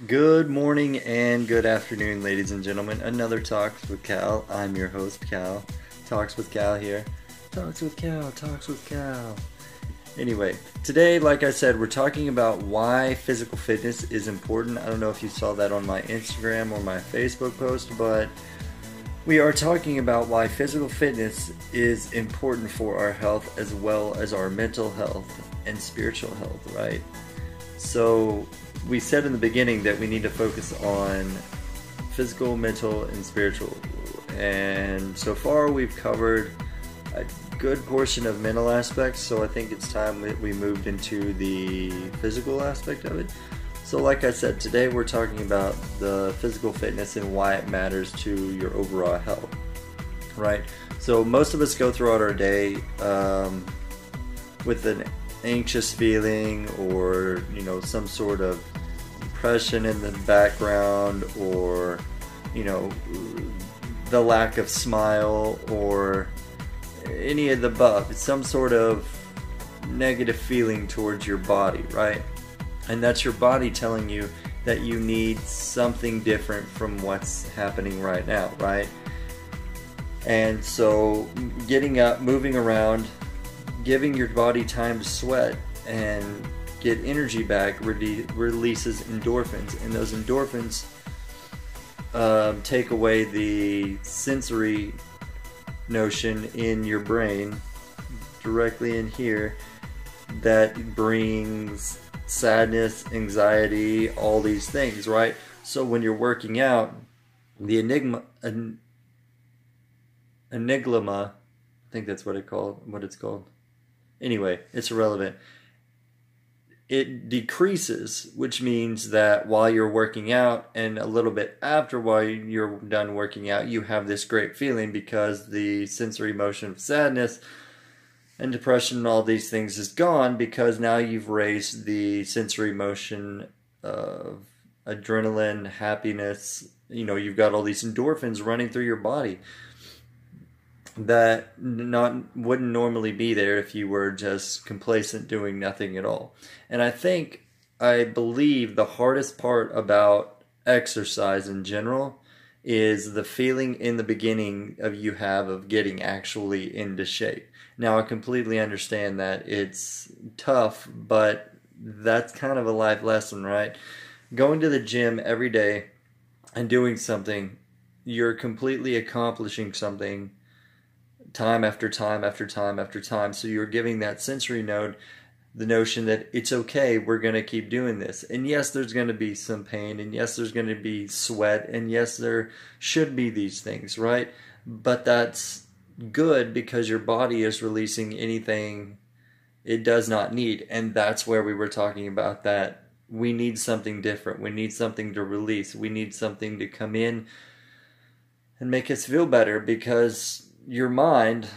Good morning and good afternoon, ladies and gentlemen. Another Talks with Cal. I'm your host, Cal. Talks with Cal here. Talks with Cal, Talks with Cal. Anyway, today, like I said, we're talking about why physical fitness is important. I don't know if you saw that on my Instagram or my Facebook post, but we are talking about why physical fitness is important for our health as well as our mental health and spiritual health, right? So, we said in the beginning that we need to focus on physical, mental, and spiritual. And so far, we've covered a good portion of mental aspects, so I think it's time that we moved into the physical aspect of it. So like I said, today we're talking about the physical fitness and why it matters to your overall health, right? So most of us go throughout our day with an anxious feeling or, some sort of depression in the background, or, the lack of smile, or any of the above. It's some sort of negative feeling towards your body, right? And that's your body telling you that you need something different from what's happening right now, right? And so getting up, moving around, giving your body time to sweat and get energy back releases endorphins, and those endorphins take away the sensory notion in your brain directly in here that brings sadness, anxiety, all these things, right? So when you're working out, the enigma, I think that's what it's called. Anyway, it's irrelevant. It decreases, which means that while you're working out and a little bit after while you're done working out, you have this great feeling because the sensory motion of sadness and depression and all these things is gone, because now you've raised the sensory motion of adrenaline, happiness. You've got all these endorphins running through your body that wouldn't normally be there if you were just complacent doing nothing at all. And I believe the hardest part about exercise in general is the feeling in the beginning of getting actually into shape. Now, I completely understand that it's tough, but that's kind of a life lesson, right? Going to the gym every day and doing something, you're completely accomplishing something time after time after time after time. So you're giving that sensory node the notion that it's okay, we're going to keep doing this. And yes, there's going to be some pain, and yes, there's going to be sweat, and yes, there should be these things, right? But that's good because your body is releasing anything it does not need. And that's where we were talking about that we need something different. We need something to release. We need something to come in and make us feel better, because your mind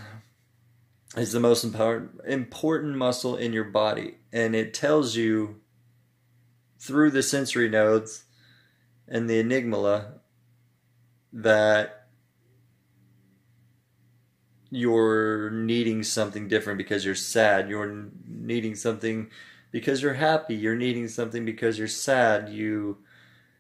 is the most important muscle in your body, and it tells you through the sensory nodes and the enigma that you're needing something different because you're sad. You're needing something because you're happy. You're needing something because you're sad. You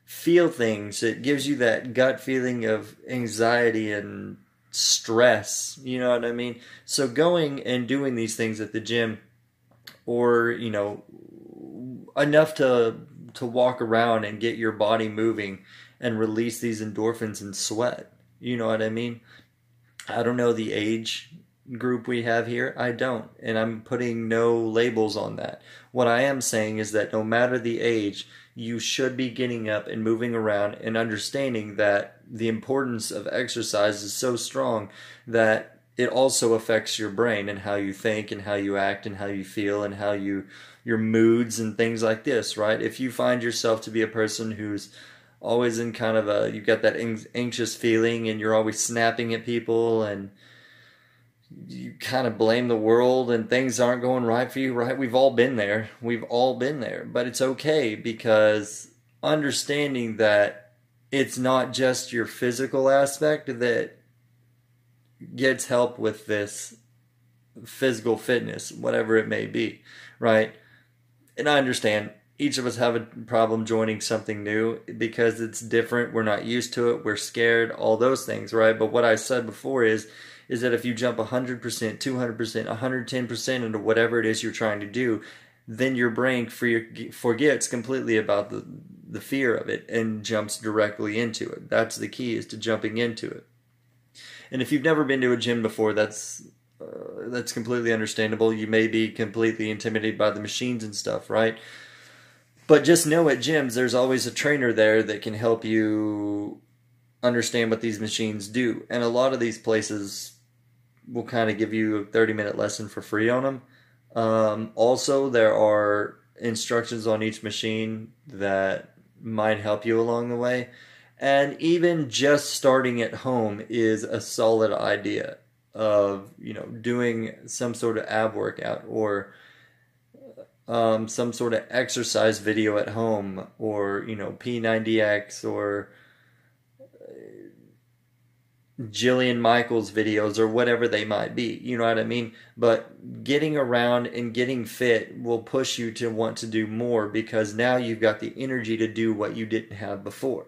feel things. It gives you that gut feeling of anxiety and stress, you know what I mean? So going and doing these things at the gym, or enough to walk around and get your body moving and release these endorphins and sweat, you know what I mean? I don't know the age group we have here. I don't, and I'm putting no labels on that. What I am saying is that no matter the age, you should be getting up and moving around and understanding that the importance of exercise is so strong that it also affects your brain and how you think and how you act and how you feel and how your moods and things like this, right? If you find yourself to be a person who's always in kind of you've got that anxious feeling and you're always snapping at people and you kind of blame the world and things aren't going right for you, right? We've all been there. But it's okay, because understanding that it's not just your physical aspect that gets help with this physical fitness, whatever it may be, right? And I understand each of us have a problem joining something new because it's different. We're not used to it. We're scared, all those things, right? But what I said before is that if you jump 100%, 200%, 110% into whatever it is you're trying to do, then your brain forgets completely about the fear of it and jumps directly into it. That's the key, is to jumping into it. And if you've never been to a gym before, that's completely understandable. You may be completely intimidated by the machines and stuff, right? But just know at gyms, there's always a trainer there that can help you understand what these machines do. And a lot of these places will kind of give you a 30-minute lesson for free on them. Also, there are instructions on each machine that might help you along the way. And even just starting at home is a solid idea of, doing some sort of ab workout, or some sort of exercise video at home, or, P90X, or Jillian Michaels videos, or whatever they might be. You know what I mean? But getting around and getting fit will push you to want to do more, because now you've got the energy to do what you didn't have before.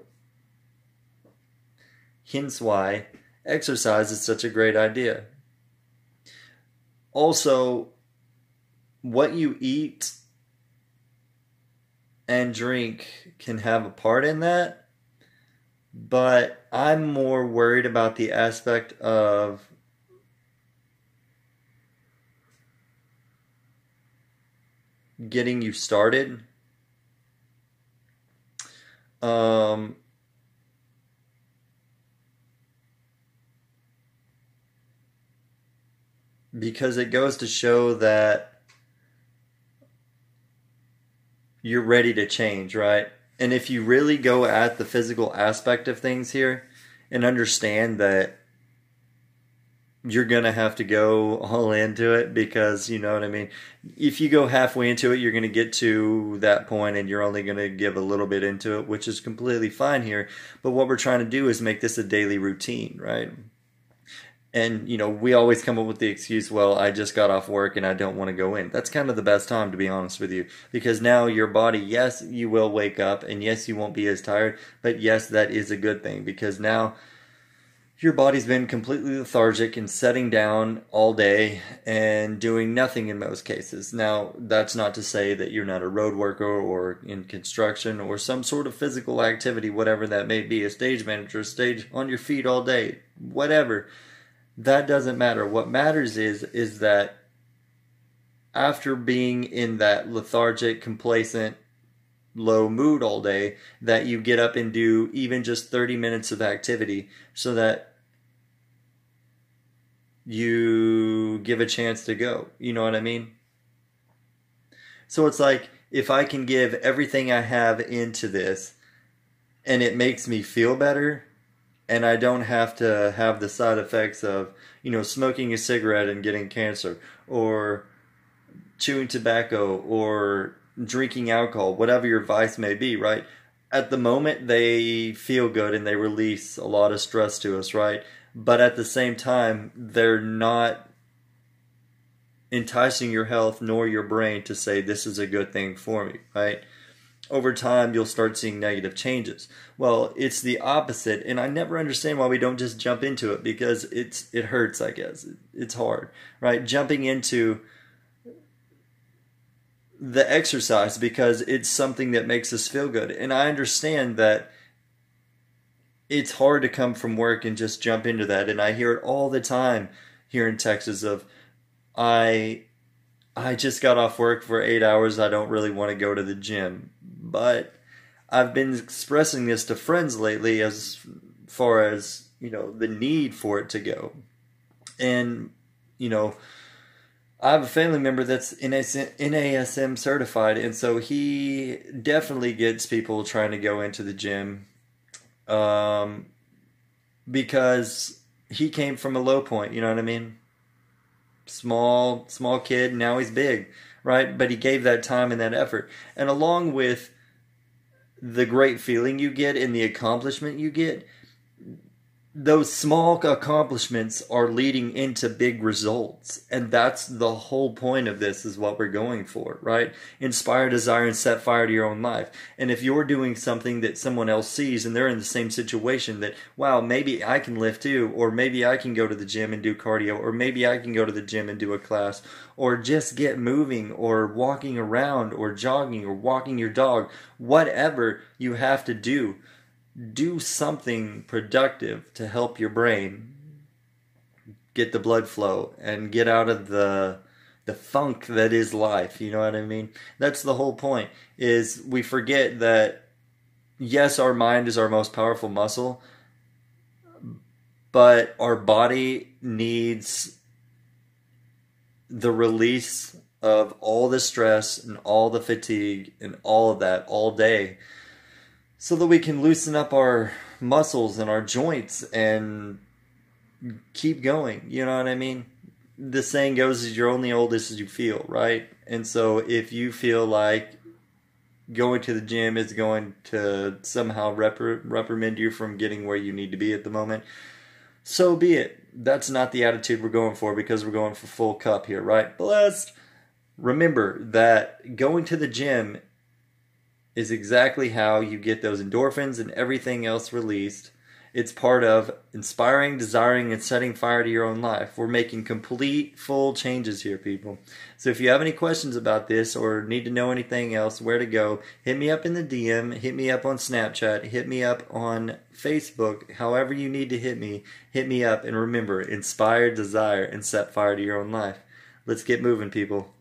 Hence why exercise is such a great idea. Also, what you eat and drink can have a part in that, but I'm more worried about the aspect of getting you started. Because it goes to show that you're ready to change, right? And if you really go at the physical aspect of things here and understand that you're going to have to go all into it, because, you know what I mean? If you go halfway into it, you're going to get to that point and you're only going to give a little bit into it, which is completely fine here. But what we're trying to do is make this a daily routine, right? And, we always come up with the excuse, well, I just got off work and I don't want to go in. That's kind of the best time, to be honest with you. Because now your body, yes, you will wake up, and yes, you won't be as tired. But yes, that is a good thing, because now your body's been completely lethargic and setting down all day and doing nothing in most cases. Now, that's not to say that you're not a road worker or in construction or some sort of physical activity, whatever that may be, a stage manager, stage on your feet all day, whatever. That doesn't matter. What matters is that after being in that lethargic, complacent, low mood all day, that you get up and do even just 30 minutes of activity, so that you give a chance to go. You know what I mean? So it's like, if I can give everything I have into this and it makes me feel better, and I don't have to have the side effects of, smoking a cigarette and getting cancer, or chewing tobacco, or drinking alcohol, whatever your vice may be, right? At the moment, they feel good and they release a lot of stress to us, right? But at the same time, they're not enticing your health nor your brain to say, this is a good thing for me, right? Over time, you'll start seeing negative changes. Well, it's the opposite, and I never understand why we don't just jump into it, because it hurts, I guess. It's hard, right? Jumping into the exercise because it's something that makes us feel good. And I understand that it's hard to come from work and just jump into that. And I hear it all the time here in Texas of, I just got off work for 8 hours. I don't really want to go to the gym. But I've been expressing this to friends lately as far as, the need for it to go. And, I have a family member that's NASM certified, and so he definitely gets people trying to go into the gym, because he came from a low point, you know what I mean? Small kid, now he's big, right? But he gave that time and that effort. And along with the great feeling you get and the accomplishment you get, those small accomplishments are leading into big results, and that's the whole point of this, is what we're going for, right? Inspire desire and set fire to your own life. And if you're doing something that someone else sees and they're in the same situation, that, wow, maybe I can lift too, or maybe I can go to the gym and do cardio, or maybe I can go to the gym and do a class, or just get moving, or walking around, or jogging, or walking your dog, whatever you have to do something productive to help your brain get the blood flow and get out of the funk that is life. You know what I mean? That's the whole point, is we forget that, yes, our mind is our most powerful muscle, but our body needs the release of all the stress and all the fatigue and all of that all day, so that we can loosen up our muscles and our joints and keep going. You know what I mean? The saying goes, is you're only oldest as you feel, right? And so if you feel like going to the gym is going to somehow reprimand you from getting where you need to be at the moment, so be it. That's not the attitude we're going for, because we're going for full cup here, right? Blessed. Remember that going to the gym is exactly how you get those endorphins and everything else released. It's part of inspiring, desiring, and setting fire to your own life. We're making complete, full changes here, people. So if you have any questions about this or need to know anything else, where to go, hit me up in the DM, hit me up on Snapchat, hit me up on Facebook. However you need to hit me up. And remember, inspire, desire, and set fire to your own life. Let's get moving, people.